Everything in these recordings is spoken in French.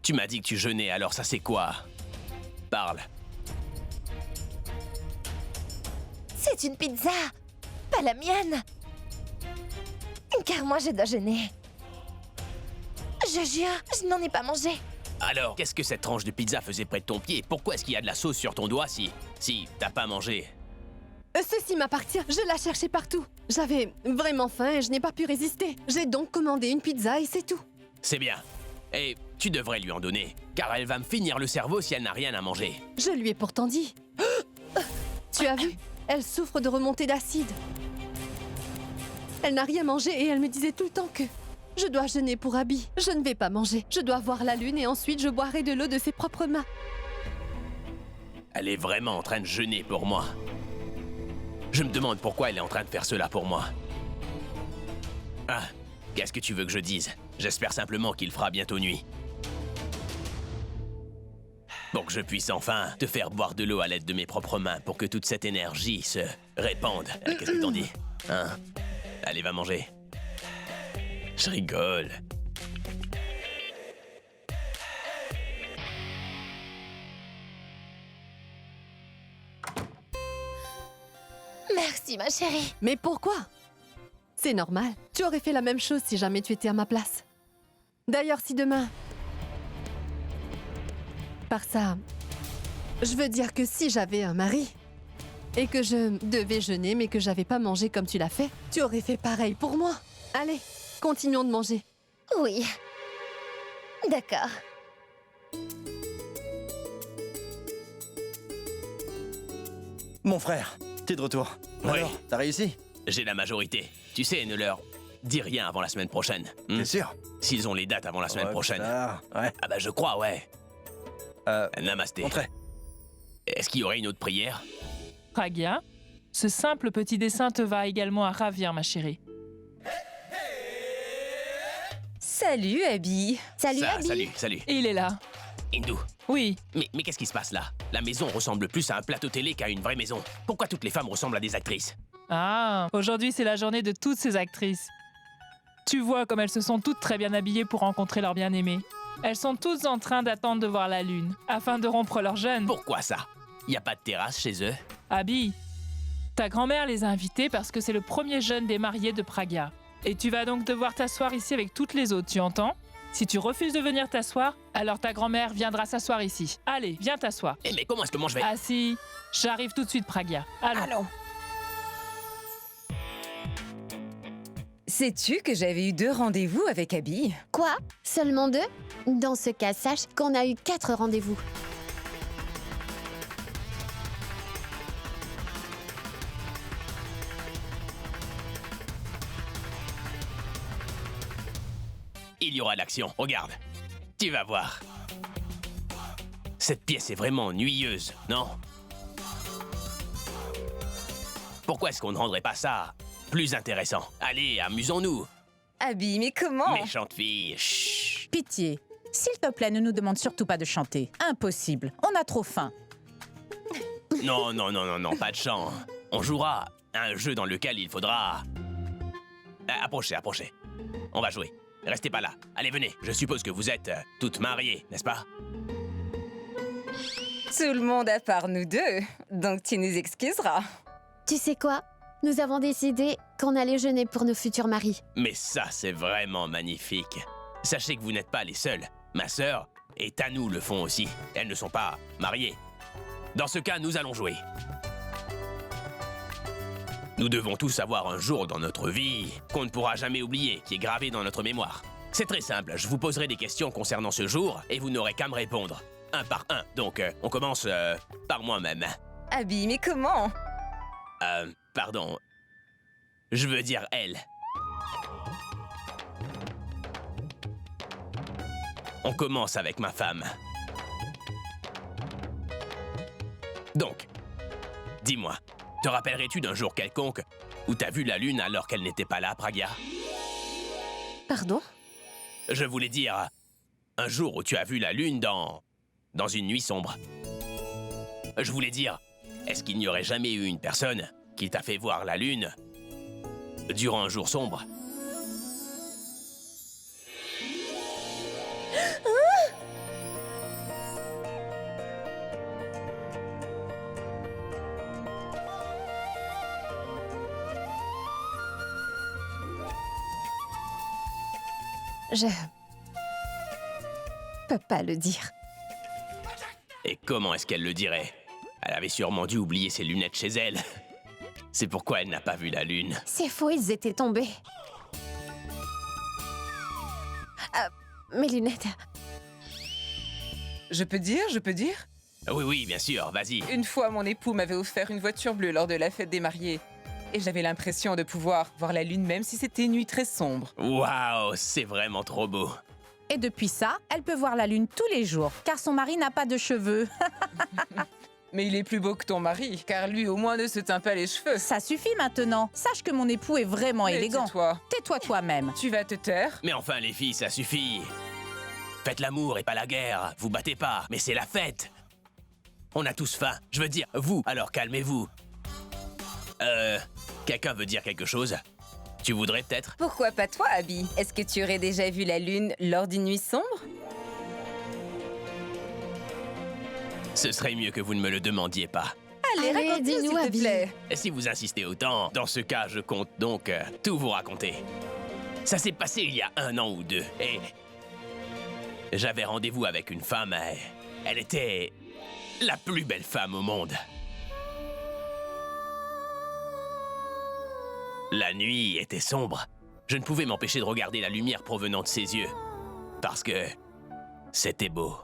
Tu m'as dit que tu jeûnais, alors ça c'est quoi? Parle. C'est une pizza, pas la mienne. Car moi, je dois jeûner. Je jure, je n'en ai pas mangé. Alors, qu'est-ce que cette tranche de pizza faisait près de ton pied? Pourquoi est-ce qu'il y a de la sauce sur ton doigt si t'as pas mangé? Ceci m'appartient, je la cherchais partout. J'avais vraiment faim et je n'ai pas pu résister. J'ai donc commandé une pizza et c'est tout. C'est bien. Et tu devrais lui en donner, car elle va me finir le cerveau si elle n'a rien à manger. Je lui ai pourtant dit. Tu as vu? Elle souffre de remontée d'acide. Elle n'a rien mangé et elle me disait tout le temps que je dois jeûner pour Abby. Je ne vais pas manger. Je dois voir la lune et ensuite je boirai de l'eau de ses propres mains. Elle est vraiment en train de jeûner pour moi. Je me demande pourquoi elle est en train de faire cela pour moi. Ah, qu'est-ce que tu veux que je dise? J'espère simplement qu'il fera bientôt nuit. Pour que je puisse enfin te faire boire de l'eau à l'aide de mes propres mains pour que toute cette énergie se répande. Qu'est-ce que t'en dis? Hein? Allez, va manger. Je rigole. Merci, ma chérie. Mais pourquoi? C'est normal. Tu aurais fait la même chose si jamais tu étais à ma place. D'ailleurs, si demain... Par ça, je veux dire que si j'avais un mari et que je devais jeûner mais que j'avais pas mangé comme tu l'as fait, tu aurais fait pareil pour moi. Allez, continuons de manger. Oui. D'accord. Mon frère, t'es de retour. Oui. Alors, t'as réussi? J'ai la majorité. Tu sais, ne leur dis rien avant la semaine prochaine. T'es sûr? S'ils ont les dates avant la semaine Ouais, prochaine. putain, ouais. Ah bah je crois, ouais. Namasté. Entrez. Est-ce qu'il y aurait une autre prière? Pragya, ce simple petit dessin te va également à ravir, ma chérie. Salut, Abby. Salut, Ça, Abby. salut. Et il est là. Hindu. Oui, Mais qu'est-ce qui se passe là? La maison ressemble plus à un plateau télé qu'à une vraie maison. Pourquoi toutes les femmes ressemblent à des actrices? ah, aujourd'hui c'est la journée de toutes ces actrices. Tu vois comme elles se sont toutes très bien habillées pour rencontrer leur bien-aimé. Elles sont toutes en train d'attendre de voir la lune, afin de rompre leur jeûne. Pourquoi ça? Y a pas de terrasse chez eux? Abby, ta grand-mère les a invités parce que c'est le premier jeûne des mariés de Pragya. Et tu vas donc devoir t'asseoir ici avec toutes les autres, tu entends? Si tu refuses de venir t'asseoir, alors ta grand-mère viendra s'asseoir ici. Allez, viens t'asseoir. Eh mais comment est-ce que moi je vais... Assis, j'arrive tout de suite, Pragya. Allons. Sais-tu que j'avais eu 2 rendez-vous avec Abby? Quoi? Seulement 2? Dans ce cas, sache qu'on a eu 4 rendez-vous. Il y aura de l'action, regarde. Tu vas voir. Cette pièce est vraiment ennuyeuse, non? Pourquoi est-ce qu'on ne rendrait pas ça plus intéressant? Allez, amusons-nous. Abby, mais comment? Méchante fille, chut. Pitié. S'il te plaît, ne nous demande surtout pas de chanter. Impossible. On a trop faim. Non, pas de chant. On jouera à un jeu dans lequel il faudra... Approchez. On va jouer. Restez pas là. Allez, venez. Je suppose que vous êtes toutes mariées, n'est-ce pas? Tout le monde à part nous 2. Donc tu nous excuseras. Tu sais quoi? Nous avons décidé qu'on allait jeûner pour nos futurs maris. Mais ça, c'est vraiment magnifique. Sachez que vous n'êtes pas les seuls. Ma sœur et Tanou le font aussi. Elles ne sont pas mariées. Dans ce cas, nous allons jouer. Nous devons tous avoir un jour dans notre vie qu'on ne pourra jamais oublier, qui est gravé dans notre mémoire. C'est très simple, je vous poserai des questions concernant ce jour et vous n'aurez qu'à me répondre. Un par un. Donc, on commence par moi-même. Abby, mais comment? Pardon. Je veux dire elle. On commence avec ma femme. Donc, dis-moi, te rappellerais-tu d'un jour quelconque où t'as vu la lune alors qu'elle n'était pas là, Pragya? Pardon? Je voulais dire, un jour où tu as vu la lune dans une nuit sombre. Je voulais dire, est-ce qu'il n'y aurait jamais eu une personne qui t'a fait voir la lune durant un jour sombre? Je... peux pas le dire. Et comment est-ce qu'elle le dirait? Elle avait sûrement dû oublier ses lunettes chez elle. C'est pourquoi elle n'a pas vu la lune. C'est faux, ils étaient tombés. Mes lunettes. Je peux dire? Oui, oui, bien sûr, vas-y. Une fois, mon époux m'avait offert une voiture bleue lors de la fête des mariés. Et j'avais l'impression de pouvoir voir la lune même si c'était une nuit très sombre. Waouh, c'est vraiment trop beau. Et depuis ça, elle peut voir la lune tous les jours, car son mari n'a pas de cheveux. Mais il est plus beau que ton mari, car lui au moins ne se teint pas les cheveux. Ça suffit maintenant. Sache que mon époux est vraiment Mais élégant. tais-toi. Tais-toi toi-même. Tu vas te taire? Mais enfin, les filles, ça suffit. Faites l'amour et pas la guerre. Vous battez pas, mais c'est la fête. On a tous faim. Je veux dire, vous, alors calmez-vous. Quelqu'un veut dire quelque chose? Tu voudrais peut-être? Pourquoi pas toi, Abby? Est-ce que tu aurais déjà vu la lune lors d'une nuit sombre? Ce serait mieux que vous ne me le demandiez pas. Allez, Allez, raconte-nous, dis-nous, s'il te Abby. plaît. Et si vous insistez autant, dans ce cas, je compte donc tout vous raconter. Ça s'est passé il y a 1 an ou 2, et j'avais rendez-vous avec une femme. Elle était la plus belle femme au monde. La nuit était sombre. Je ne pouvais m'empêcher de regarder la lumière provenant de ses yeux. Parce que c'était beau.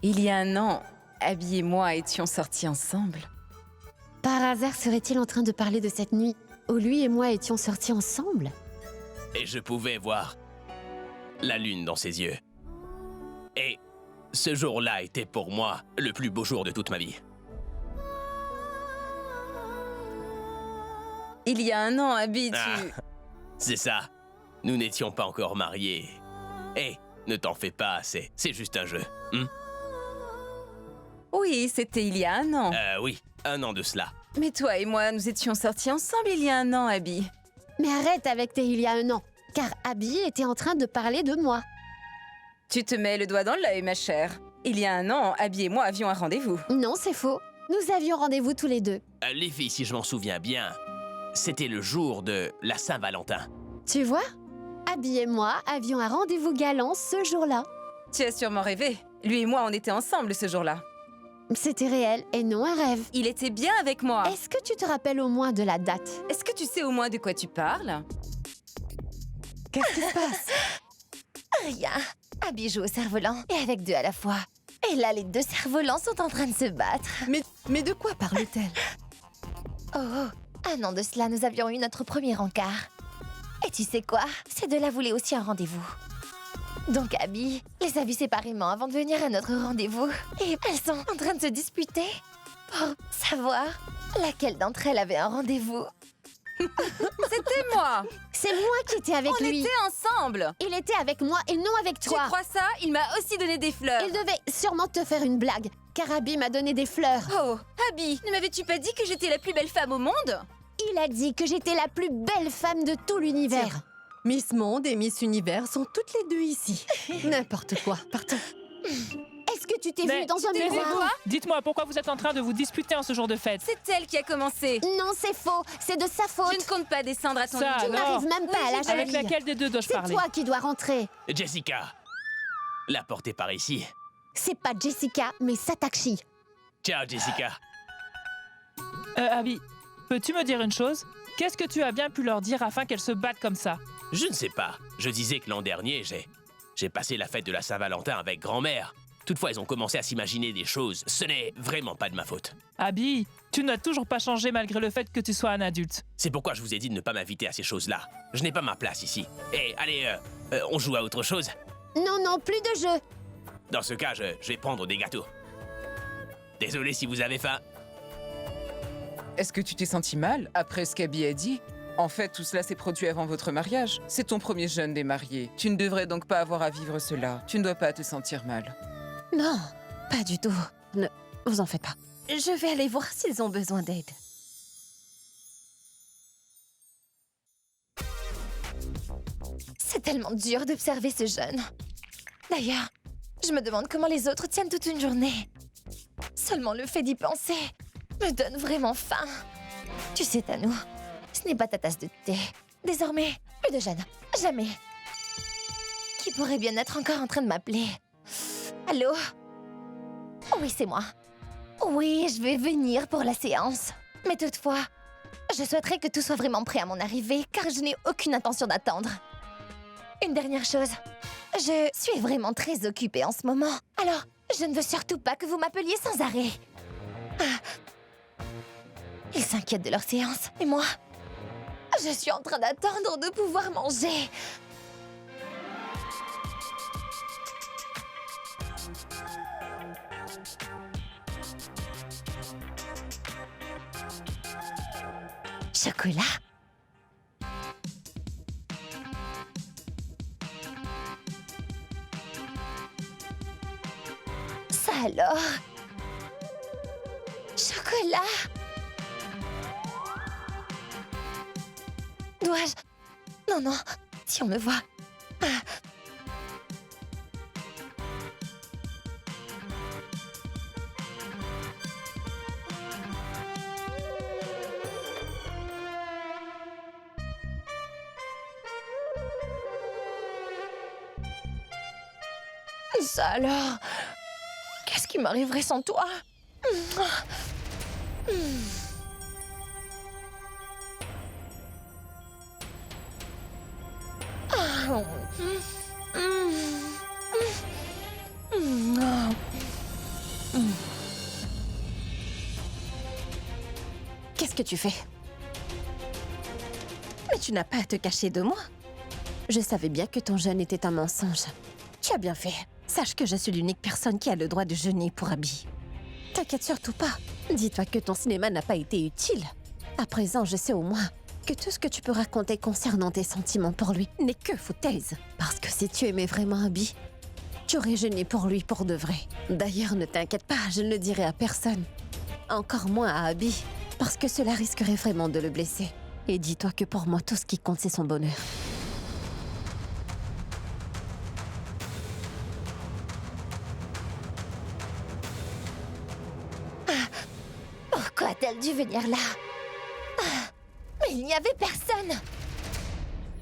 Il y a 1 an, Abby et moi étions sortis ensemble. Par hasard, serait-il en train de parler de cette nuit où lui et moi étions sortis ensemble? Et je pouvais voir la lune dans ses yeux. Et ce jour-là était pour moi le plus beau jour de toute ma vie. Il y a 1 an, Abby, Ah, c'est ça. Nous n'étions pas encore mariés. Et ne t'en fais pas, c'est juste un jeu. Oui, c'était il y a 1 an. Oui, 1 an de cela. Mais toi et moi, nous étions sortis ensemble il y a 1 an, Abby. Mais arrête avec tes il y a 1 an, car Abby était en train de parler de moi. Tu te mets le doigt dans l'œil, ma chère. Il y a 1 an, Abby et moi avions un rendez-vous. Non, c'est faux. Nous avions rendez-vous tous les deux. Les filles, si je m'en souviens bien, c'était le jour de la Saint-Valentin. Tu vois? Abby et moi avions un rendez-vous galant ce jour-là. Tu as sûrement rêvé. Lui et moi, on était ensemble ce jour-là. C'était réel et non un rêve. Il était bien avec moi. Est-ce que tu te rappelles au moins de la date? Est-ce que tu sais au moins de quoi tu parles? Qu'est-ce qui se passe? Rien. Abby joue au cerf-volant, et avec 2 à la fois. Et là, les 2 cerfs-volants sont en train de se battre. Mais de quoi parle-t-elle? Oh, 1 an de cela, nous avions eu notre premier encart. Et tu sais quoi? Ces 2-là voulaient aussi un rendez-vous. Donc Abby les a vus séparément avant de venir à notre rendez-vous. Et elles sont en train de se disputer pour savoir laquelle d'entre elles avait un rendez-vous. C'était moi. C'est moi qui étais avec On lui. était ensemble. Il était avec moi et non avec Tu toi. crois ça? Il m'a aussi donné des fleurs. Il devait sûrement te faire une blague, car Abby m'a donné des fleurs. Oh, Abby, ne m'avais-tu pas dit que j'étais la plus belle femme au monde? Il a dit que j'étais la plus belle femme de tout l'univers. Miss Monde et Miss Univers sont toutes les 2 ici. N'importe quoi, partons. Est-ce que tu t'es Mais vue dans un taisez-vous. miroir? Dites-moi, pourquoi vous êtes en train de vous disputer en ce jour de fête? C'est elle qui a commencé. Non, c'est faux. C'est de sa faute. Je ne compte pas descendre à ton Ça, niveau. Tu non. n'arrives même pas à la Avec cheville. laquelle des deux dois-je C'est parler? toi qui dois rentrer. Jessica, la porte est par ici. C'est pas Jessica, mais Satakshi. Ciao, Jessica. Abby, peux-tu me dire une chose? Qu'est-ce que tu as bien pu leur dire afin qu'elles se battent comme ça? Je ne sais pas. Je disais que l'an dernier, j'ai passé la fête de la Saint-Valentin avec grand-mère. Toutefois, elles ont commencé à s'imaginer des choses. Ce n'est vraiment pas de ma faute. Abby, tu n'as toujours pas changé malgré le fait que tu sois un adulte. C'est pourquoi je vous ai dit de ne pas m'inviter à ces choses-là. Je n'ai pas ma place ici. Et allez, on joue à autre chose? Non, non, plus de jeu. Dans ce cas, je vais prendre des gâteaux. Désolé si vous avez faim. Est-ce que tu t'es senti mal après ce qu'Abby a dit? En fait, tout cela s'est produit avant votre mariage. C'est ton premier jeûne des mariés. Tu ne devrais donc pas avoir à vivre cela. Tu ne dois pas te sentir mal. Non, pas du tout. Ne vous en faites pas. Je vais aller voir s'ils ont besoin d'aide. C'est tellement dur d'observer ce jeune. D'ailleurs, je me demande comment les autres tiennent toute une journée. Seulement le fait d'y penser me donne vraiment faim. Tu sais, Tanou, ce n'est pas ta tasse de thé. Désormais, plus de jeûne. Jamais. Qui pourrait bien être encore en train de m'appeler? Allô? Oui, c'est moi. Oui, je vais venir pour la séance. Mais toutefois, je souhaiterais que tout soit vraiment prêt à mon arrivée, car je n'ai aucune intention d'attendre. Une dernière chose. Je suis vraiment très occupée en ce moment. Alors, je ne veux surtout pas que vous m'appeliez sans arrêt. Ils s'inquiètent de leur séance. Et moi, je suis en train d'attendre de pouvoir manger. Chocolat. Ça alors? Chocolat. Dois-je... Non, non, si on me voit... Ça alors? Qu'est-ce qui m'arriverait sans toi? Qu'est-ce que tu fais? Mais tu n'as pas à te cacher de moi. Je savais bien que ton jeûne était un mensonge. Tu as bien fait. Sache que je suis l'unique personne qui a le droit de jeûner pour Abby. T'inquiète surtout pas. Dis-toi que ton cinéma n'a pas été utile. À présent, je sais au moins que tout ce que tu peux raconter concernant tes sentiments pour lui n'est que foutaise. Parce que si tu aimais vraiment Abby, tu aurais jeûné pour lui pour de vrai. D'ailleurs, ne t'inquiète pas, je ne le dirai à personne. Encore moins à Abby, parce que cela risquerait vraiment de le blesser. Et dis-toi que pour moi, tout ce qui compte, c'est son bonheur. Pourquoi a-t-elle dû venir là? Mais il n'y avait personne!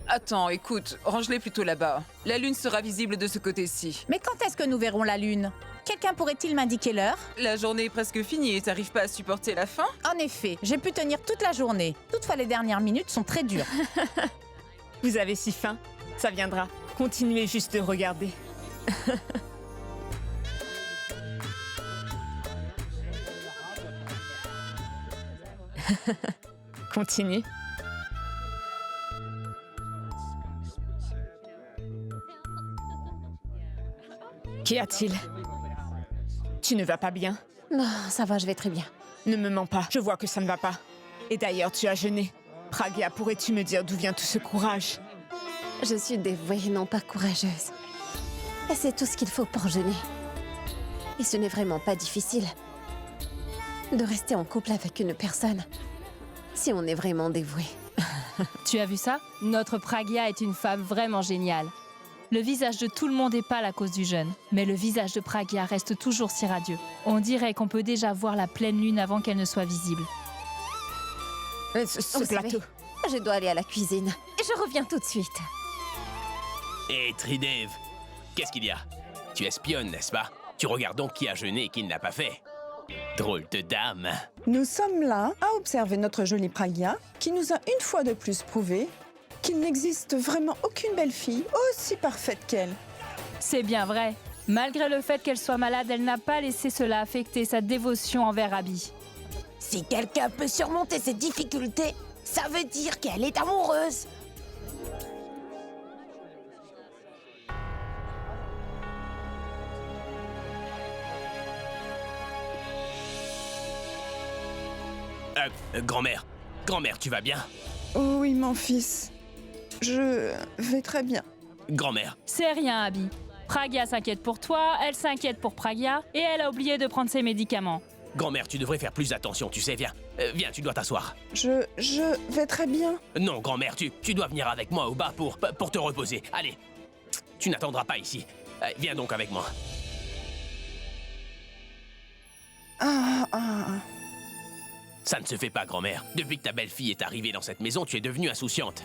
Attends, écoute, range-les plutôt là-bas. La lune sera visible de ce côté-ci. Mais quand est-ce que nous verrons la lune? Quelqu'un pourrait-il m'indiquer l'heure? La journée est presque finie et t'arrives pas à supporter la faim? En effet, j'ai pu tenir toute la journée. Toutefois, les dernières minutes sont très dures. Vous avez si faim, ça viendra. Continuez juste de regarder. Continue. Qu'y a-t-il? Tu ne vas pas bien? Non, ça va, je vais très bien. Ne me mens pas, je vois que ça ne va pas. Et d'ailleurs, tu as jeûné. Pragya, pourrais-tu me dire d'où vient tout ce courage? Je suis dévouée, non pas courageuse. Et c'est tout ce qu'il faut pour jeûner. Et ce n'est vraiment pas difficile de rester en couple avec une personne si on est vraiment dévoué. Tu as vu ça? Notre Pragya est une femme vraiment géniale. Le visage de tout le monde est pâle à cause du jeûne, mais le visage de Pragya reste toujours si radieux. On dirait qu'on peut déjà voir la pleine lune avant qu'elle ne soit visible. Ce Vous plateau. savez, je dois aller à la cuisine. Et je reviens tout de suite. Hé, Tridev, qu'est-ce qu'il y a? Tu espionnes, n'est-ce pas? Tu regardes donc qui a jeûné et qui ne l'a pas fait. Drôle de dame. Nous sommes là à observer notre jolie Pragya, qui nous a une fois de plus prouvé qu'il n'existe vraiment aucune belle fille aussi parfaite qu'elle. C'est bien vrai. Malgré le fait qu'elle soit malade, elle n'a pas laissé cela affecter sa dévotion envers Abby. Si quelqu'un peut surmonter ces difficultés, ça veut dire qu'elle est amoureuse. Grand-mère, grand-mère, tu vas bien? Oh oui, mon fils. Je vais très bien. Grand-mère, C'est rien, Abby. Pragya s'inquiète pour toi, elle s'inquiète pour Pragya, et elle a oublié de prendre ses médicaments. grand-mère, tu devrais faire plus attention, tu sais, viens. Viens, tu dois t'asseoir. Je vais très bien. Non, grand-mère, tu dois venir avec moi au bas pour te reposer. Allez, tu n'attendras pas ici. Viens donc avec moi. Ça ne se fait pas, grand-mère. Depuis que ta belle-fille est arrivée dans cette maison, tu es devenue insouciante.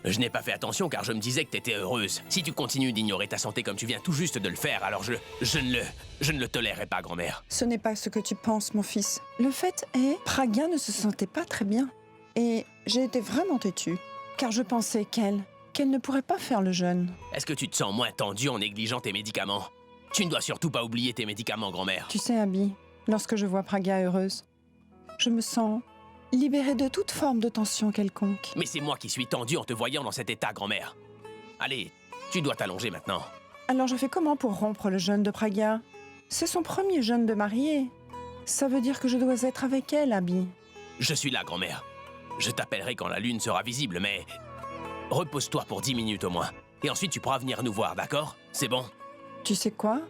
Je n'ai pas fait attention car je me disais que t'étais heureuse. Si tu continues d'ignorer ta santé comme tu viens tout juste de le faire, alors je ne le tolérerai pas, grand-mère. Ce n'est pas ce que tu penses, mon fils. Le fait est, Pragya ne se sentait pas très bien. Et j'ai été vraiment têtue, car je pensais qu'elle ne pourrait pas faire le jeûne. Est-ce que tu te sens moins tendue en négligeant tes médicaments? Tu ne dois surtout pas oublier tes médicaments, grand-mère. Tu sais, Abby, lorsque je vois Pragya heureuse, je me sens libérée de toute forme de tension quelconque. Mais c'est moi qui suis tendue en te voyant dans cet état, grand-mère. Allez, tu dois t'allonger maintenant. Alors je fais comment pour rompre le jeûne de Pragya? C'est son premier jeûne de mariée. Ça veut dire que je dois être avec elle, Abby. Je suis là, grand-mère. Je t'appellerai quand la lune sera visible, mais... repose-toi pour 10 minutes au moins. Et ensuite, tu pourras venir nous voir, d'accord? C'est bon? Tu sais quoi?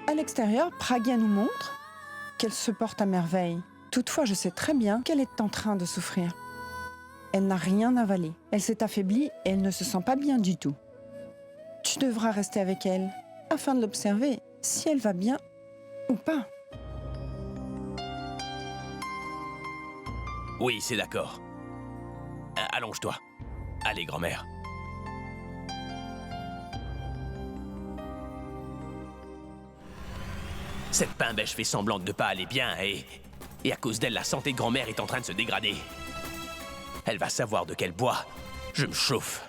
À l'extérieur, Pragya nous montre qu'elle se porte à merveille. Toutefois, je sais très bien qu'elle est en train de souffrir. Elle n'a rien avalé. Elle s'est affaiblie et elle ne se sent pas bien du tout. Tu devras rester avec elle afin de l'observer si elle va bien ou pas. Oui, c'est d'accord. Allonge-toi. Allez, grand-mère. Cette pain-bêche fait semblant de ne pas aller bien et à cause d'elle, la santé de grand-mère est en train de se dégrader. Elle va savoir de quel bois je me chauffe.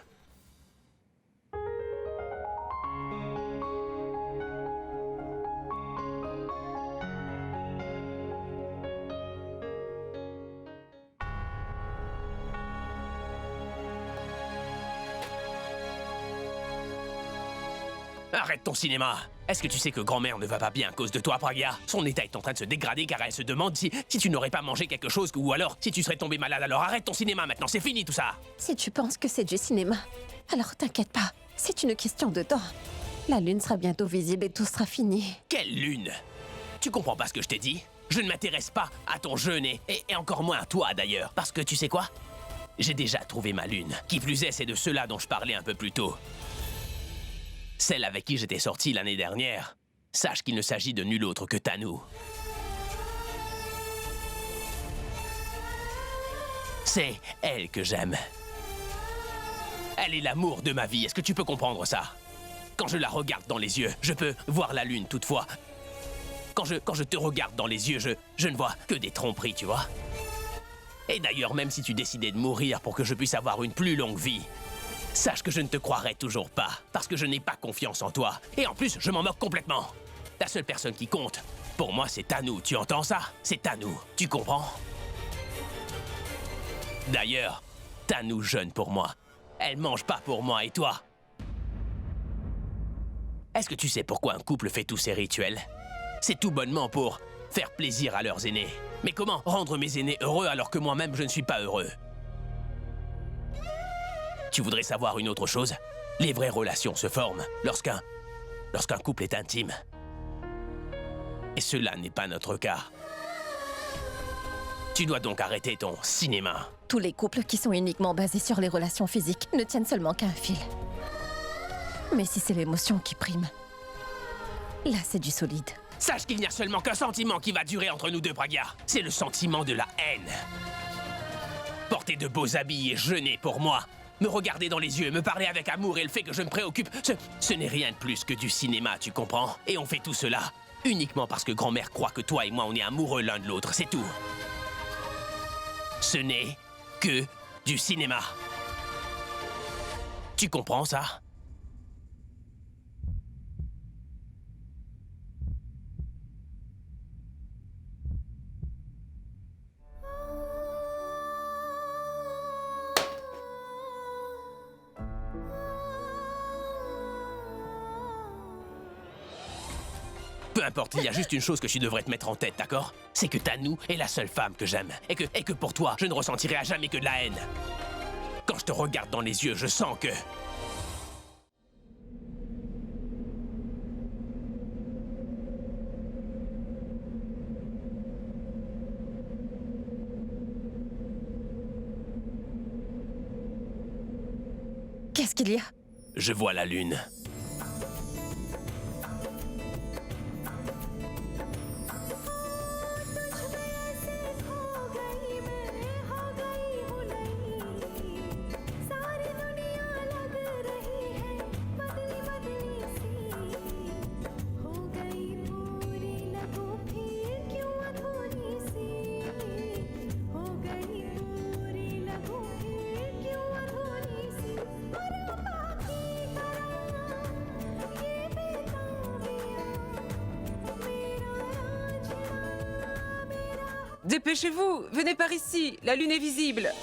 Arrête ton cinéma! Est-ce que tu sais que grand-mère ne va pas bien à cause de toi, Pragya? Son état est en train de se dégrader car elle se demande si tu n'aurais pas mangé quelque chose ou alors si tu serais tombé malade. Alors arrête ton cinéma maintenant, c'est fini tout ça! Si tu penses que c'est du cinéma, alors t'inquiète pas, c'est une question de temps. La lune sera bientôt visible et tout sera fini. Quelle lune? Tu comprends pas ce que je t'ai dit? Je ne m'intéresse pas à ton jeûne et encore moins à toi d'ailleurs. Parce que tu sais quoi? J'ai déjà trouvé ma lune. Qui plus est, c'est de cela dont je parlais un peu plus tôt. Celle avec qui j'étais sorti l'année dernière. Sache qu'il ne s'agit de nul autre que Tanu. C'est elle que j'aime. Elle est l'amour de ma vie, est-ce que tu peux comprendre ça? Quand je la regarde dans les yeux, je peux voir la lune toutefois. Quand je te regarde dans les yeux, je ne vois que des tromperies, tu vois? Et d'ailleurs, même si tu décidais de mourir pour que je puisse avoir une plus longue vie, sache que je ne te croirai toujours pas, parce que je n'ai pas confiance en toi. Et en plus, je m'en moque complètement. La seule personne qui compte, pour moi, c'est Tanu. Tu entends ça? C'est Tanu. Tu comprends? D'ailleurs, Tanu jeûne pour moi. Elle mange pas pour moi et toi. Est-ce que tu sais pourquoi un couple fait tous ces rituels? C'est tout bonnement pour faire plaisir à leurs aînés. Mais comment rendre mes aînés heureux alors que moi-même je ne suis pas heureux? Tu voudrais savoir une autre chose? Les vraies relations se forment lorsqu'un couple est intime. Et cela n'est pas notre cas. Tu dois donc arrêter ton cinéma. Tous les couples qui sont uniquement basés sur les relations physiques ne tiennent seulement qu'à un fil. Mais si c'est l'émotion qui prime, là c'est du solide. Sache qu'il n'y a seulement qu'un sentiment qui va durer entre nous deux, Pragya. C'est le sentiment de la haine. Porter de beaux habits et jeûner pour moi, me regarder dans les yeux, me parler avec amour et le fait que je me préoccupe, ce n'est rien de plus que du cinéma, tu comprends? Et on fait tout cela uniquement parce que grand-mère croit que toi et moi on est amoureux l'un de l'autre, c'est tout. Ce n'est que du cinéma. Tu comprends ça? Peu importe, il y a juste une chose que tu devrais te mettre en tête, d'accord? C'est que Tanu est la seule femme que j'aime. Et que pour toi, je ne ressentirai à jamais que de la haine. Quand je te regarde dans les yeux, je sens que... Qu'est-ce qu'il y a? Je vois la lune. Dépêchez-vous, venez par ici, la lune est visible.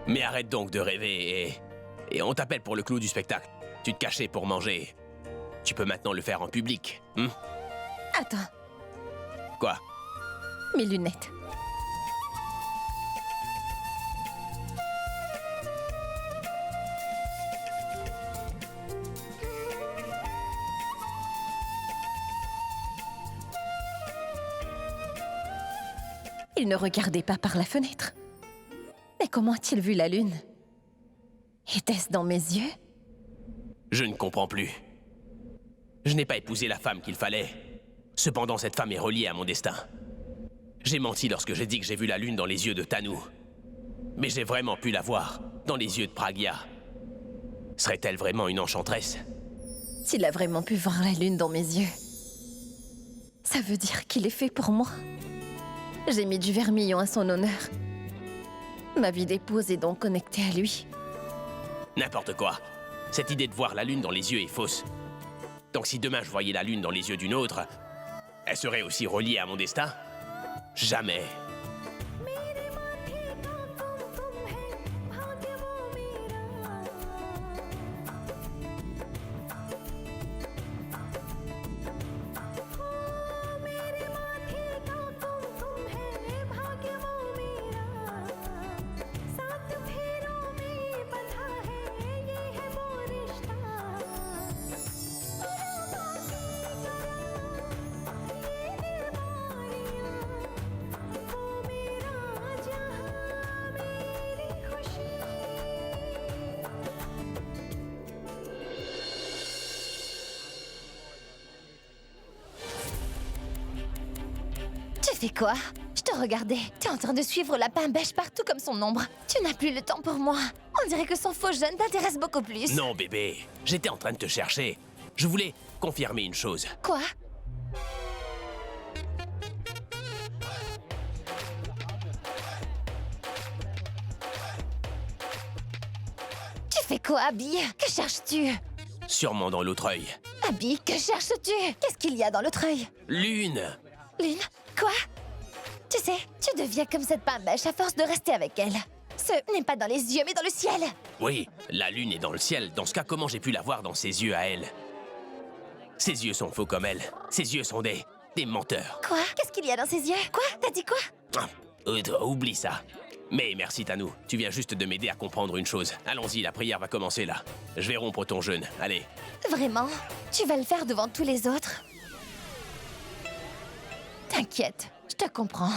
Mais arrête donc de rêver et on t'appelle pour le clou du spectacle. Tu te cachais pour manger. Tu peux maintenant le faire en public. Attends, Quoi? mes lunettes. Il ne regardait pas par la fenêtre. Mais comment a-t-il vu la lune? Était-ce dans mes yeux? Je ne comprends plus. Je n'ai pas épousé la femme qu'il fallait. Cependant, cette femme est reliée à mon destin. J'ai menti lorsque j'ai dit que j'ai vu la lune dans les yeux de Tanu. Mais j'ai vraiment pu la voir dans les yeux de Pragya. Serait-elle vraiment une enchanteresse? S'il a vraiment pu voir la lune dans mes yeux, ça veut dire qu'il est fait pour moi. J'ai mis du vermillon à son honneur. Ma vie d'épouse est donc connectée à lui. N'importe quoi. Cette idée de voir la lune dans les yeux est fausse. Donc si demain je voyais la lune dans les yeux d'une autre, elle serait aussi reliée à mon destin? Jamais. Tu fais quoi? Je te regardais. T'es en train de suivre la pain-bêche partout comme son ombre. Tu n'as plus le temps pour moi. On dirait que son faux jeune t'intéresse beaucoup plus. Non, bébé. J'étais en train de te chercher. Je voulais confirmer une chose. Quoi? Tu fais quoi, Abby? Que cherches-tu? Sûrement dans l'autre œil. Abby, que cherches-tu? Qu'est-ce qu'il y a dans l'autre œil? Lune! Lune? Quoi? Tu sais, tu deviens comme cette pain-bêche à force de rester avec elle. Ce n'est pas dans les yeux, mais dans le ciel. Oui, la lune est dans le ciel. Dans ce cas, comment j'ai pu la voir dans ses yeux à elle? Ses yeux sont faux comme elle. Ses yeux sont des menteurs. Quoi? Qu'est-ce qu'il y a dans ses yeux? Quoi? T'as dit quoi? Oublie ça. Mais merci, Tanu. Tu viens juste de m'aider à comprendre une chose. Allons-y, la prière va commencer là. Je vais rompre ton jeûne. Allez. Vraiment? Tu vas le faire devant tous les autres? T'inquiète, je te comprends.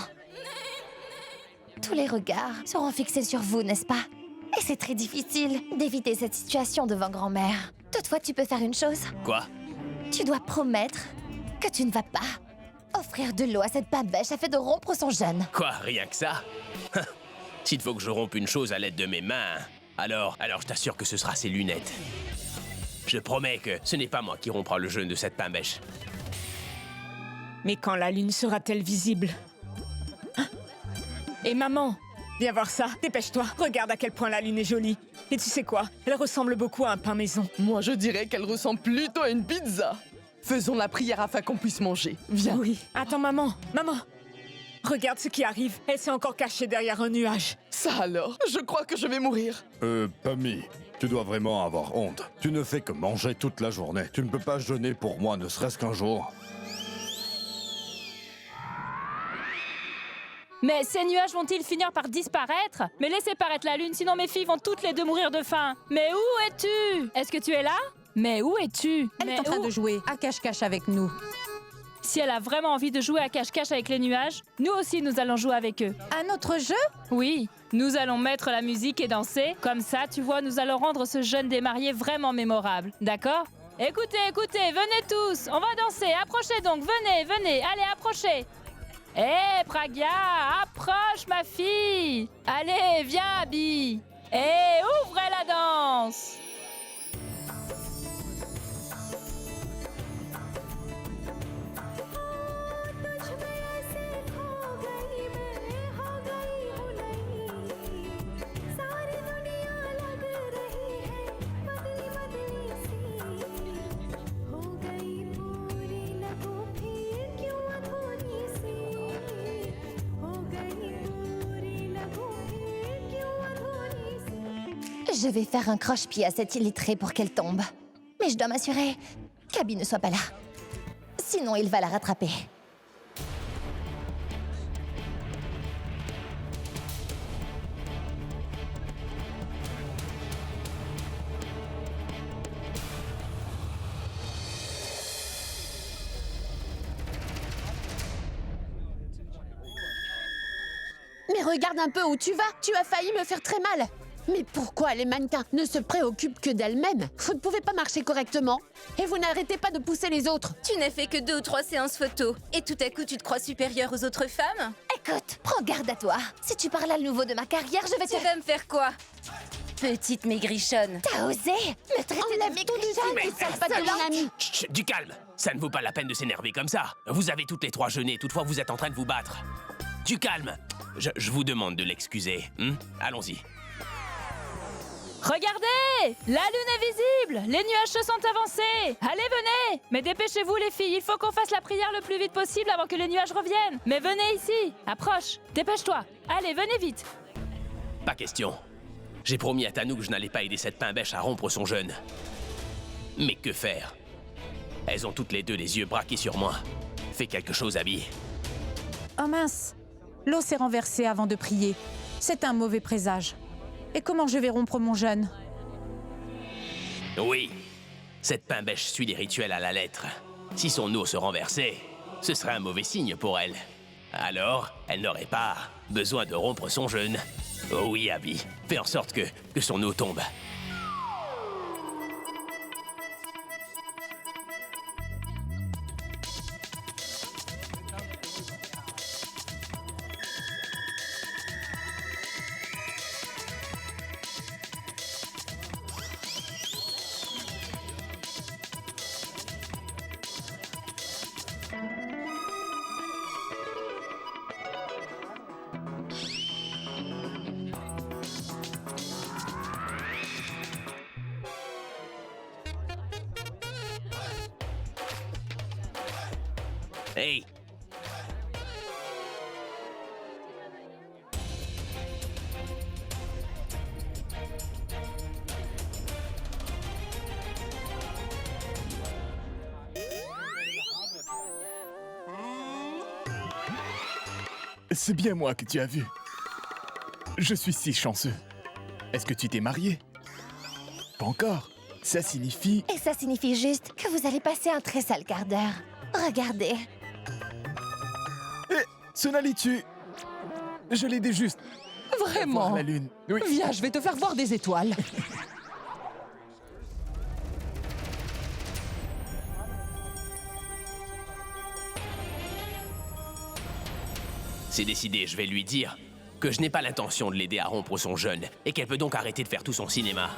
Tous les regards seront fixés sur vous, n'est-ce pas? Et c'est très difficile d'éviter cette situation devant grand-mère. Toutefois, tu peux faire une chose. Quoi? Tu dois promettre que tu ne vas pas offrir de l'eau à cette pain-bêche afin de rompre son jeûne. Quoi, rien que ça? S'il faut que je rompe une chose à l'aide de mes mains, alors je t'assure que ce sera ses lunettes. Je promets que ce n'est pas moi qui rompra le jeûne de cette pain-bêche. Mais quand la lune sera-t-elle visible? Et maman? Viens voir ça, dépêche-toi. Regarde à quel point la lune est jolie. Et tu sais quoi? Elle ressemble beaucoup à un pain maison. Moi, je dirais qu'elle ressemble plutôt à une pizza. Faisons la prière afin qu'on puisse manger. Viens. Oui. Attends, maman. Maman. Regarde ce qui arrive. Elle s'est encore cachée derrière un nuage. Ça alors? Je crois que je vais mourir. Pammy, tu dois vraiment avoir honte. Tu ne fais que manger toute la journée. Tu ne peux pas jeûner pour moi, ne serait-ce qu'un jour. Mais ces nuages vont-ils finir par disparaître? Mais laissez paraître la lune, sinon mes filles vont toutes les deux mourir de faim. Mais où es-tu? Est-ce que tu es là? Mais où es-tu? Elle est en train de jouer à cache-cache avec nous. Si elle a vraiment envie de jouer à cache-cache avec les nuages, nous aussi nous allons jouer avec eux. Un autre jeu? Oui, nous allons mettre la musique et danser. Comme ça, tu vois, nous allons rendre ce jeûne des mariés vraiment mémorable. D'accord? Écoutez, venez tous, on va danser. Approchez donc, venez, allez, approchez. Hé, Pragya, approche ma fille. Allez, viens, Abby. Hé, ouvrez la danse. Je vais faire un croche-pied à cette illettrée pour qu'elle tombe. Mais je dois m'assurer qu'Abby ne soit pas là. Sinon, il va la rattraper. Mais regarde un peu où tu vas. Tu as failli me faire très mal. Mais pourquoi les mannequins ne se préoccupent que d'elles-mêmes? Vous ne pouvez pas marcher correctement. Et vous n'arrêtez pas de pousser les autres. Tu n'as fait que 2 ou 3 séances photo. Et tout à coup, tu te crois supérieure aux autres femmes? Écoute, prends garde à toi. Si tu parles à nouveau de ma carrière, je vais te... Tu vas me faire quoi? Petite maigrichonne. T'as osé me traiter de maigrichonne? Tu ne pas de mon ami. Chut, du calme. Ça ne vaut pas la peine de s'énerver comme ça. Vous avez toutes les 3 jeûné, toutefois vous êtes en train de vous battre. Du calme. Je vous demande de l'excuser. Allons-y. Regardez! La lune est visible! Les nuages se sont avancés! Allez, venez! Mais dépêchez-vous, les filles, il faut qu'on fasse la prière le plus vite possible avant que les nuages reviennent! Mais venez ici! Approche! Dépêche-toi! Allez, venez vite! Pas question. J'ai promis à Tanou que je n'allais pas aider cette pain-bêche à rompre son jeûne. Mais que faire? Elles ont toutes les deux les yeux braqués sur moi. Fais quelque chose, Abby. Oh mince! L'eau s'est renversée avant de prier. C'est un mauvais présage. Et comment je vais rompre mon jeûne? Oui, cette pain-bêche suit les rituels à la lettre. Si son eau se renversait, ce serait un mauvais signe pour elle. Alors, elle n'aurait pas besoin de rompre son jeûne. Oh oui, Abby, fais en sorte que son eau tombe. Hey! C'est bien moi que tu as vu. Je suis si chanceux. Est-ce que tu t'es marié? Pas encore. Ça signifie... Et ça signifie juste que vous allez passer un très sale quart d'heure. Regardez. Sonali, je l'ai aidé juste. Vraiment? Voir la lune. Oui. Viens, je vais te faire voir des étoiles. C'est décidé, je vais lui dire que je n'ai pas l'intention de l'aider à rompre son jeûne et qu'elle peut donc arrêter de faire tout son cinéma.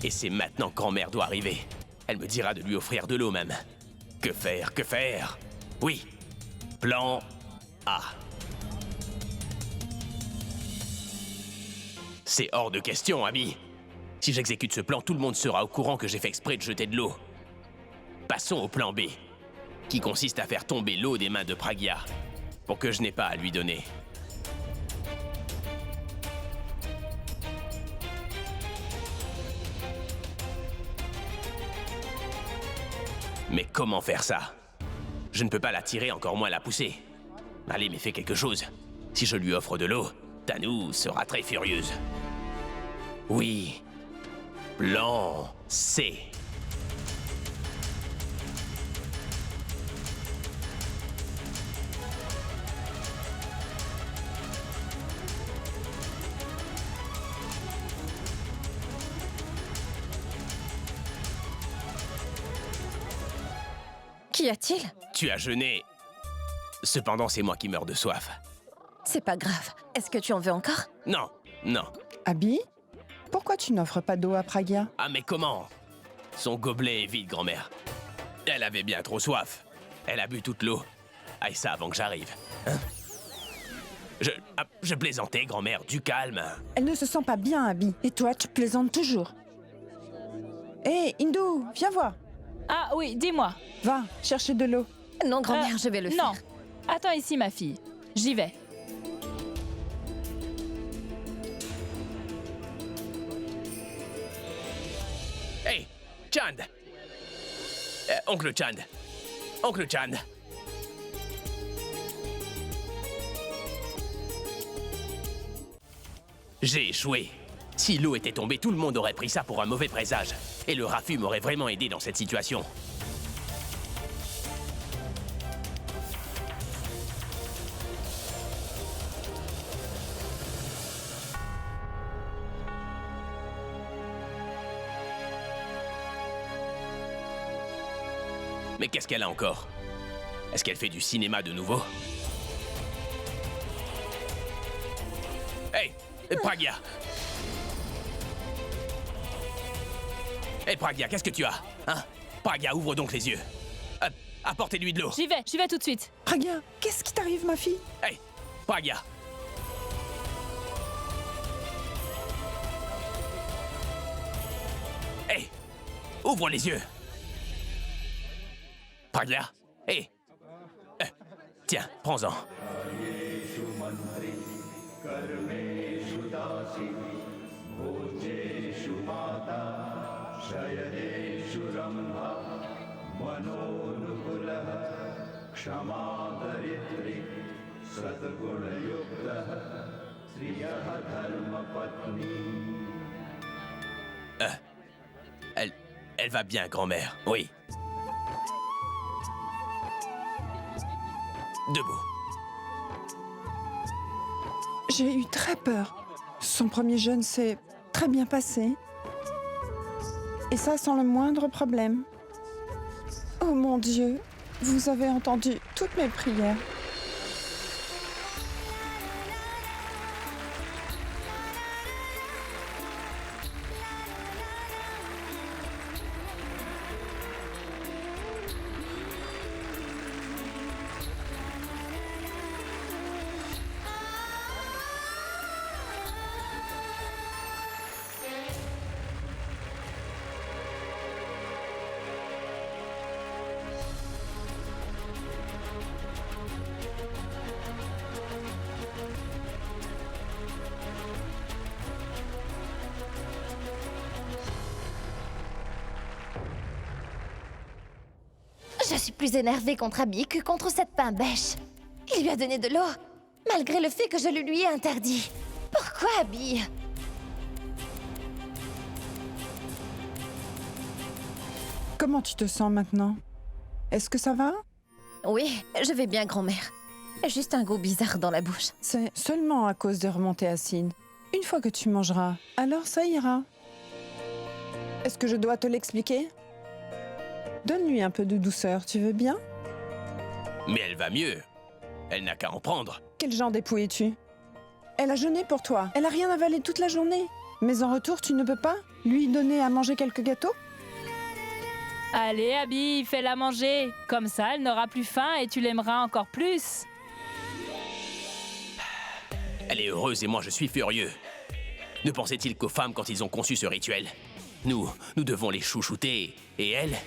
Et c'est maintenant que grand-mère doit arriver. Elle me dira de lui offrir de l'eau même. Que faire? Que faire? Oui. Plan A. C'est hors de question, Abby. Si j'exécute ce plan, tout le monde sera au courant que j'ai fait exprès de jeter de l'eau. Passons au plan B, qui consiste à faire tomber l'eau des mains de Pragya, pour que je n'ai pas à lui donner. Mais comment faire ça? Je ne peux pas la tirer, encore moins la pousser. Allez, mais fais quelque chose. Si je lui offre de l'eau, Tanou sera très furieuse. Oui. Plan C. Qu'y a-t-il? Tu as jeûné. Cependant, c'est moi qui meurs de soif. C'est pas grave. Est-ce que tu en veux encore? Non, non. Abby, pourquoi tu n'offres pas d'eau à Pragya? Ah, mais comment? Son gobelet est vide, grand-mère. Elle avait bien trop soif. Elle a bu toute l'eau. Ah, et ça avant que j'arrive. Hein? Je plaisantais, grand-mère, du calme. Elle ne se sent pas bien, Abby. Et toi, tu plaisantes toujours. Hé, Hindou, viens voir. Ah oui, dis-moi. Va, chercher de l'eau. Non, grand-mère, je vais le faire. Non. Attends ici, ma fille. J'y vais. Hey, Chand! Oncle Chand! Oncle Chand! J'ai échoué. Si l'eau était tombée, tout le monde aurait pris ça pour un mauvais présage. Et le raffut m'aurait vraiment aidé dans cette situation. Mais qu'est-ce qu'elle a encore? Est-ce qu'elle fait du cinéma de nouveau? Hey, Pragya! Hey, Pragya, qu'est-ce que tu as? Hein? Pragya, ouvre donc les yeux. Apportez-lui de l'eau. J'y vais tout de suite. Pragya, qu'est-ce qui t'arrive, ma fille? Hey, Pragya! Hey, ouvre les yeux. Pragya, hé! Tiens, prends-en. Elle va bien, grand-mère, oui. Debout. J'ai eu très peur. Son premier jeûne s'est très bien passé. Et ça sans le moindre problème. Oh mon Dieu, vous avez entendu toutes mes prières. Je suis plus énervée contre Abby que contre cette pain bêche. Il lui a donné de l'eau, malgré le fait que je le lui ai interdit. Pourquoi, Abby? Comment tu te sens maintenant? Est-ce que ça va? Oui, je vais bien, grand-mère. Juste un goût bizarre dans la bouche. C'est seulement à cause des remontées acides. Une fois que tu mangeras, alors ça ira. Est-ce que je dois te l'expliquer? Donne-lui un peu de douceur, tu veux bien? Mais elle va mieux. Elle n'a qu'à en prendre. Quel genre d'époux es-tu? Elle a jeûné pour toi. Elle a rien avalé toute la journée. Mais en retour, tu ne peux pas lui donner à manger quelques gâteaux? Allez, Abby, fais-la manger. Comme ça, elle n'aura plus faim et tu l'aimeras encore plus. Elle est heureuse et moi je suis furieux. Ne pensait-il qu'aux femmes quand ils ont conçu ce rituel? Nous devons les chouchouter. Et elle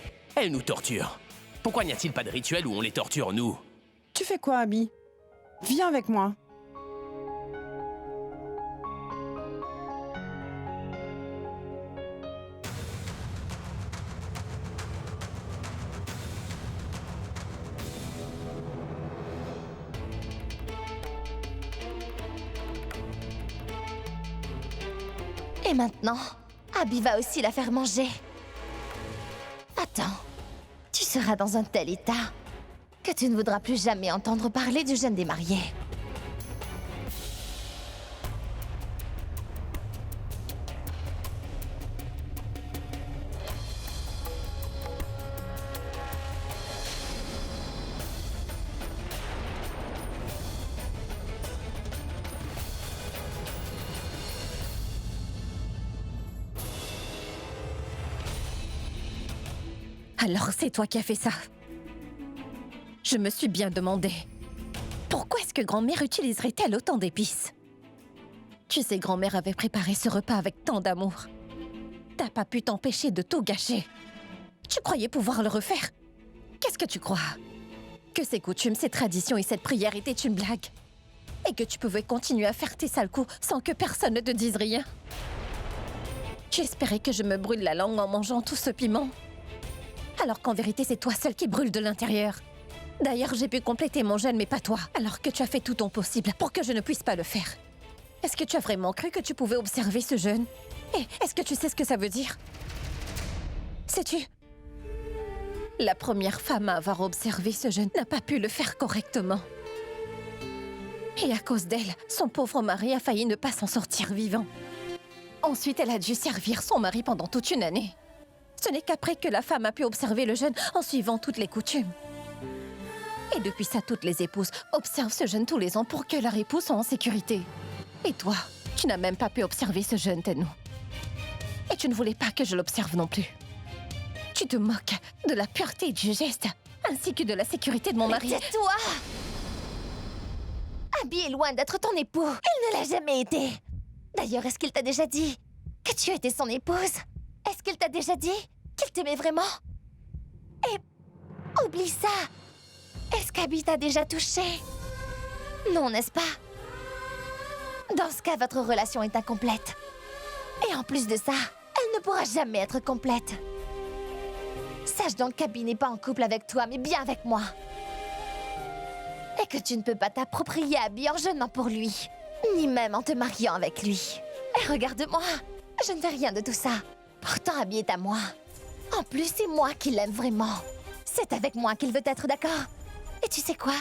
nous torture. Pourquoi n'y a-t-il pas de rituel où on les torture, nous? Tu fais quoi, Abby? Viens avec moi. Et maintenant, Abby va aussi la faire manger. Attends, tu seras dans un tel état que tu ne voudras plus jamais entendre parler du jeûne des mariés. Alors c'est toi qui as fait ça. Je me suis bien demandé. Pourquoi est-ce que grand-mère utiliserait-elle autant d'épices? Tu sais, grand-mère avait préparé ce repas avec tant d'amour. T'as pas pu t'empêcher de tout gâcher. Tu croyais pouvoir le refaire? Qu'est-ce que tu crois? Que ces coutumes, ces traditions et cette prière étaient une blague? et que tu pouvais continuer à faire tes sales coups sans que personne ne te dise rien. Tu espérais que je me brûle la langue en mangeant tout ce piment, alors qu'en vérité, c'est toi seul qui brûle de l'intérieur. D'ailleurs, j'ai pu compléter mon jeûne, mais pas toi, alors que tu as fait tout ton possible pour que je ne puisse pas le faire. Est-ce que tu as vraiment cru que tu pouvais observer ce jeûne? Et est-ce que tu sais ce que ça veut dire? Sais-tu? La première femme à avoir observé ce jeûne n'a pas pu le faire correctement. Et à cause d'elle, son pauvre mari a failli ne pas s'en sortir vivant. Ensuite, elle a dû servir son mari pendant toute une année. Ce n'est qu'après que la femme a pu observer le jeûne en suivant toutes les coutumes. Et depuis ça, toutes les épouses observent ce jeûne tous les ans pour que leur époux soit en sécurité. Et toi, tu n'as même pas pu observer ce jeûne, Tenno. Et tu ne voulais pas que je l'observe non plus. Tu te moques de la pureté du geste, ainsi que de la sécurité de mon mari. Mais tais-toi! Abby est loin d'être ton époux. Il ne l'a jamais été. D'ailleurs, est-ce qu'il t'a déjà dit que tu étais son épouse? Est-ce qu'il t'a déjà dit qu'il t'aimait vraiment? Et oublie ça. Est-ce qu'Abby t'a déjà touché? Non, n'est-ce pas? Dans ce cas, votre relation est incomplète. Et en plus de ça, elle ne pourra jamais être complète. Sache donc qu'Abby n'est pas en couple avec toi, mais bien avec moi. Et que tu ne peux pas t'approprier Abby en jeûnant pour lui, ni même en te mariant avec lui. Et regarde-moi, je ne fais rien de tout ça. Pourtant, Abby est à moi. En plus, c'est moi qui l'aime vraiment. C'est avec moi qu'il veut être, d'accord? Et tu sais quoi?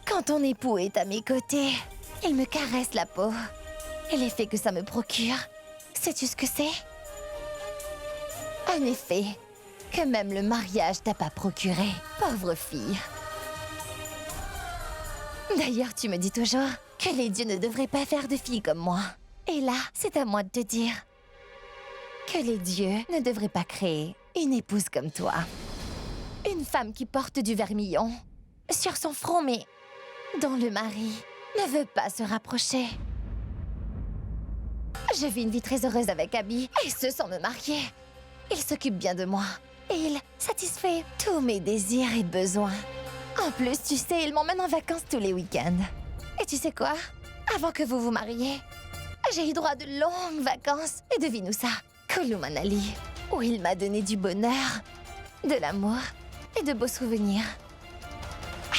Quand ton époux est à mes côtés, il me caresse la peau. Et l'effet que ça me procure, sais-tu ce que c'est? Un effet que même le mariage t'a pas procuré, pauvre fille. D'ailleurs, tu me dis toujours que les dieux ne devraient pas faire de filles comme moi. Et là, c'est à moi de te dire que les dieux ne devraient pas créer une épouse comme toi. Une femme qui porte du vermillon sur son front, mais dont le mari ne veut pas se rapprocher. Je vis une vie très heureuse avec Abby, et ce sans me marier. Il s'occupe bien de moi, et il satisfait tous mes désirs et besoins. En plus, tu sais, il m'emmène en vacances tous les week-ends. Et tu sais quoi? Avant que vous vous mariez, j'ai eu droit à de longues vacances. Et devine où ça? Kullu Manali, où il m'a donné du bonheur, de l'amour et de beaux souvenirs.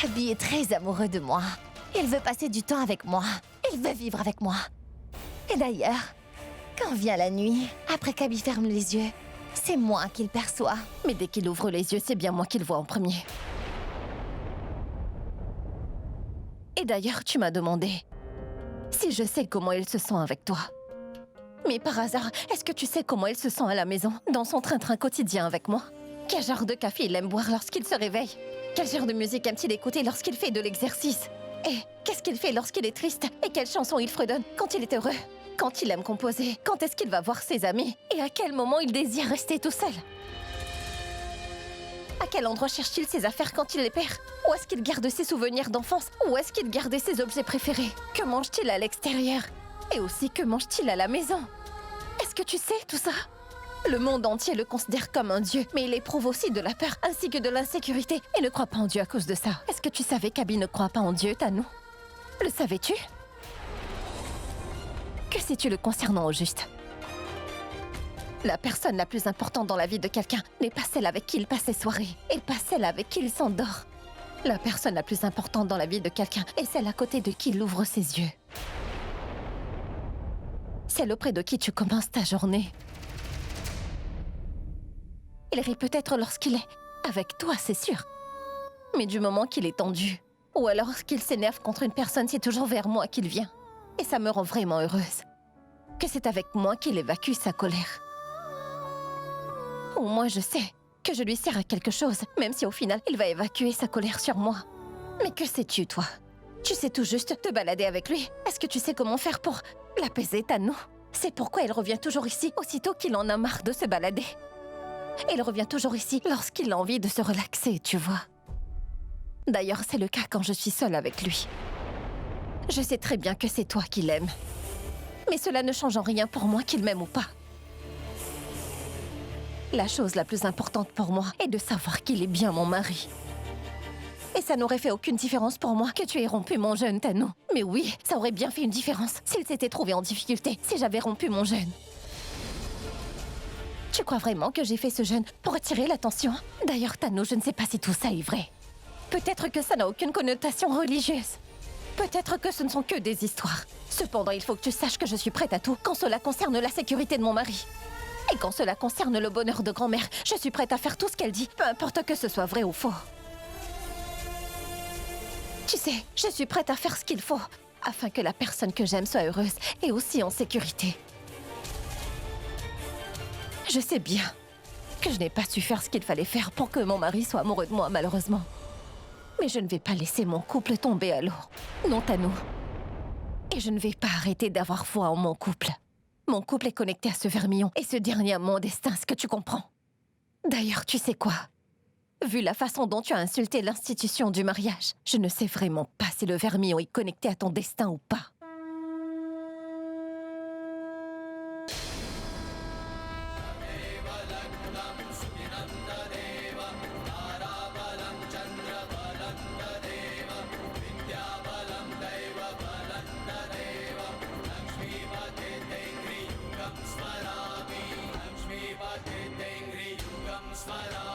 Abby est très amoureux de moi. Il veut passer du temps avec moi. Il veut vivre avec moi. Et d'ailleurs, quand vient la nuit, après qu'Abby ferme les yeux, c'est moi qu'il perçoit. Mais dès qu'il ouvre les yeux, c'est bien moi qu'il voit en premier. Et d'ailleurs, tu m'as demandé si je sais comment il se sent avec toi. Mais par hasard, est-ce que tu sais comment il se sent à la maison, dans son train-train quotidien avec moi? Quel genre de café il aime boire lorsqu'il se réveille? Quel genre de musique aime-t-il écouter lorsqu'il fait de l'exercice? Et qu'est-ce qu'il fait lorsqu'il est triste? Et quelle chanson il fredonne quand il est heureux? Quand il aime composer? Quand est-ce qu'il va voir ses amis? Et à quel moment il désire rester tout seul? À quel endroit cherche-t-il ses affaires quand il les perd? Où est-ce qu'il garde ses souvenirs d'enfance? Où est-ce qu'il garde ses objets préférés? Que mange-t-il à l'extérieur? Et aussi, que mange-t-il à la maison? Est-ce que tu sais tout ça? Le monde entier le considère comme un dieu, mais il éprouve aussi de la peur ainsi que de l'insécurité et ne croit pas en Dieu à cause de ça. Est-ce que tu savais qu'Abby ne croit pas en Dieu, Tenno? Le savais-tu? Que sais-tu le concernant au juste? La personne la plus importante dans la vie de quelqu'un n'est pas celle avec qui il passe ses soirées, et pas celle avec qui il s'endort. La personne la plus importante dans la vie de quelqu'un est celle à côté de qui il ouvre ses yeux. Celle auprès de qui tu commences ta journée. Il rit peut-être lorsqu'il est avec toi, c'est sûr. Mais du moment qu'il est tendu, ou alors qu'il s'énerve contre une personne, c'est toujours vers moi qu'il vient. Et ça me rend vraiment heureuse. Que c'est avec moi qu'il évacue sa colère. Au moins je sais que je lui sers à quelque chose, même si au final il va évacuer sa colère sur moi. Mais que sais-tu, toi? Tu sais tout juste te balader avec lui. Est-ce que tu sais comment faire pour l'apaiser, Tenno? C'est pourquoi il revient toujours ici aussitôt qu'il en a marre de se balader. Il revient toujours ici lorsqu'il a envie de se relaxer, tu vois. D'ailleurs, c'est le cas quand je suis seule avec lui. Je sais très bien que c'est toi qui l'aimes. Mais cela ne change en rien pour moi qu'il m'aime ou pas. La chose la plus importante pour moi est de savoir qu'il est bien mon mari. Et ça n'aurait fait aucune différence pour moi que tu aies rompu mon jeûne, Tano. Mais oui, ça aurait bien fait une différence s'il s'était trouvé en difficulté, si j'avais rompu mon jeûne. Tu crois vraiment que j'ai fait ce jeûne pour attirer l'attention? D'ailleurs, Tano, je ne sais pas si tout ça est vrai. Peut-être que ça n'a aucune connotation religieuse. Peut-être que ce ne sont que des histoires. Cependant, il faut que tu saches que je suis prête à tout quand cela concerne la sécurité de mon mari. Et quand cela concerne le bonheur de grand-mère, je suis prête à faire tout ce qu'elle dit, peu importe que ce soit vrai ou faux. Tu sais, je suis prête à faire ce qu'il faut, afin que la personne que j'aime soit heureuse et aussi en sécurité. Je sais bien que je n'ai pas su faire ce qu'il fallait faire pour que mon mari soit amoureux de moi, malheureusement. Mais je ne vais pas laisser mon couple tomber à l'eau. Non, Tano. Et je ne vais pas arrêter d'avoir foi en mon couple. Mon couple est connecté à ce vermillon, et ce dernier a mon destin, ce que tu comprends. D'ailleurs, tu sais quoi? Vu la façon dont tu as insulté l'institution du mariage, je ne sais vraiment pas si le vermillon est connecté à ton destin ou pas. Smile.